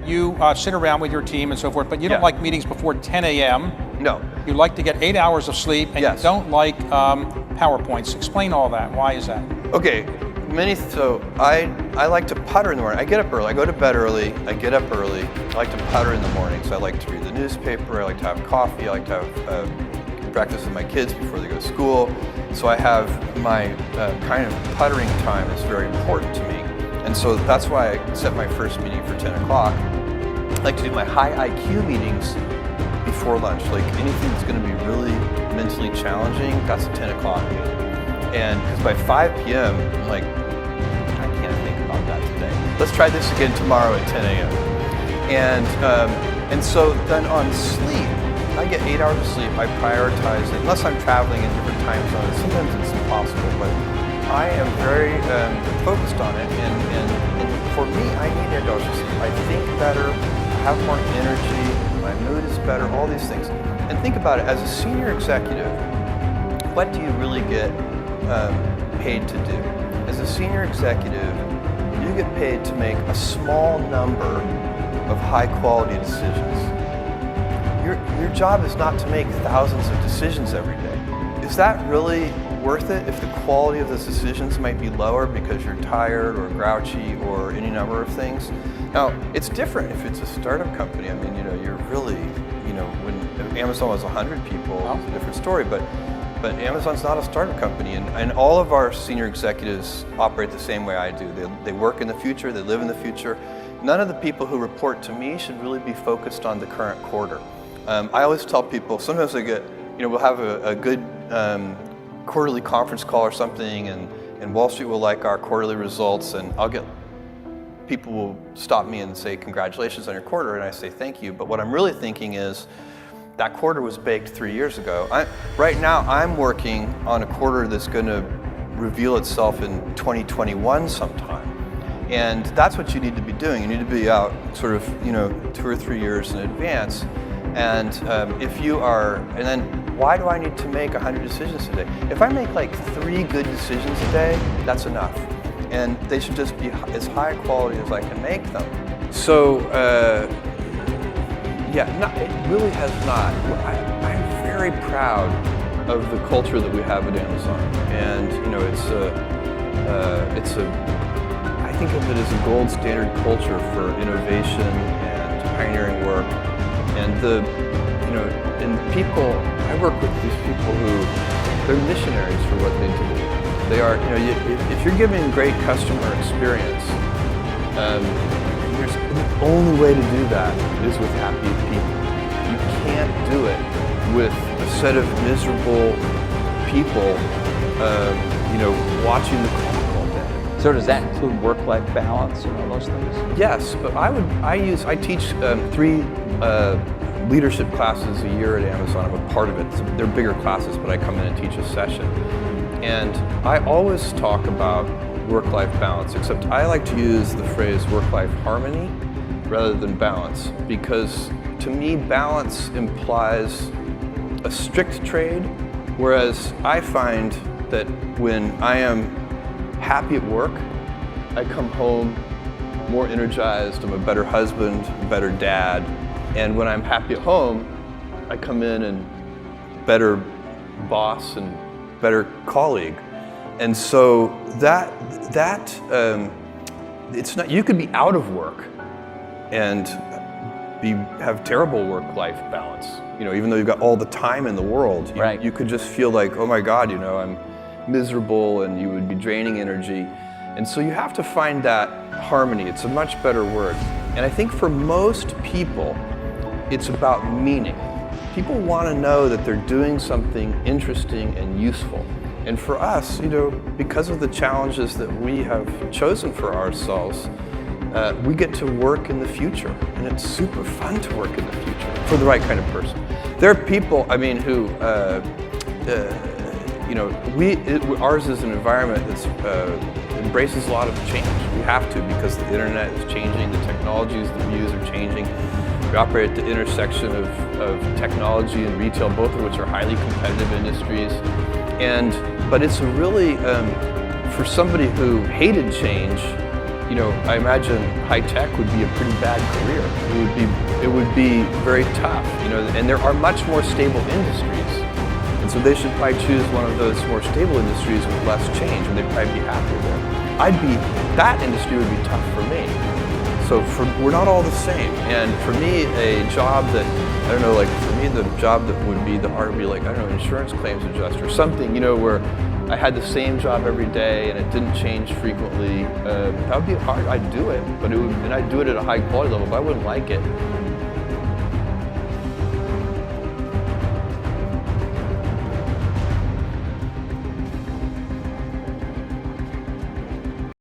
you sit around with your team and so forth, but you don't like meetings before 10 a.m. No. You like to get 8 hours of sleep, and Yes. you don't like PowerPoints. Explain all that. Why is that? Okay, so I like to putter in the morning. I get up early, I go to bed early, I get up early. I like to putter in the morning, so I like to read the newspaper, I like to have coffee, I like to have breakfast with my kids before they go to school. So I have my kind of puttering time is very important to me. And so that's why I set my first meeting for 10 o'clock. I like to do my high IQ meetings before lunch. Like anything that's going to be really mentally challenging, that's a 10 o'clock meeting. And because by 5 p.m., I'm like, I can't think about that today. Let's try this again tomorrow at 10 a.m. And so then on sleep, I get 8 hours of sleep. I prioritize it, unless I'm traveling in different time zones. Sometimes it's impossible, but I am very focused on it. And for me, I need 8 hours of sleep. I think better, I have more energy, my mood is better, all these things. And think about it, as a senior executive, what do you really get paid to do? As a senior executive, you get paid to make a small number of high-quality decisions. Your job is not to make thousands of decisions every day. Is that really worth it if the quality of those decisions might be lower because you're tired or grouchy or any number of things? Now, it's different if it's a startup company. I mean, you're really, when Amazon was 100 people, it's a different story, but Amazon's not a startup company, and all of our senior executives operate the same way I do. They work in the future, they live in the future. None of the people who report to me should really be focused on the current quarter. I always tell people, sometimes I get, we'll have a good quarterly conference call or something, and Wall Street will like our quarterly results, and people will stop me and say, congratulations on your quarter, and I say thank you, but what I'm really thinking is, that quarter was baked 3 years ago. Right now, I'm working on a quarter that's going to reveal itself in 2021 sometime. And that's what you need to be doing. You need to be out sort of, 2 or 3 years in advance. And if you are, and then why do I need to make 100 decisions a day? If I make like 3 good decisions a day, that's enough. And they should just be as high quality as I can make them. So, it really has not. I'm very proud of the culture that we have at Amazon, and I think of it as a gold standard culture for innovation and pioneering work, and people. I work with these people they're missionaries for what they do. They are, if you're giving great customer experience. The only way to do that is with happy people. You can't do it with a set of miserable people, watching the clock all day. So does that include work-life balance and all those things? Yes, but I teach 3 leadership classes a year at Amazon. I'm a part of it. So they're bigger classes, but I come in and teach a session. And I always talk about work-life balance, except I like to use the phrase work-life harmony rather than balance, because to me balance implies a strict trade, whereas I find that when I am happy at work, I come home more energized, I'm a better husband, a better dad, and when I'm happy at home, I come in and better boss and better colleague. And so it's not, you could be out of work and have terrible work-life balance. Even though you've got all the time in the world, you could just feel like, oh my God, I'm miserable, and you would be draining energy. And so you have to find that harmony. It's a much better word. And I think for most people, it's about meaning. People want to know that they're doing something interesting and useful. And for us, because of the challenges that we have chosen for ourselves, we get to work in the future, and it's super fun to work in the future for the right kind of person. There are people, who, ours is an environment that embraces a lot of change. We have to, because the internet is changing, the technologies that we use are changing. We operate at the intersection of technology and retail, both of which are highly competitive industries. But it's really, for somebody who hated change, you know, I imagine high tech would be a pretty bad career. It would be very tough, you know, and there are much more stable industries. And so they should probably choose one of those more stable industries with less change, and they'd probably be happier there. That industry would be tough for me. So we're not all the same. And for me, a job that, I don't know, like for me, the job that would be the hard would be like, I don't know, insurance claims adjuster or something, you know, where I had the same job every day and it didn't change frequently. That would be hard. I'd do it, and I'd do it at a high quality level, but I wouldn't like it.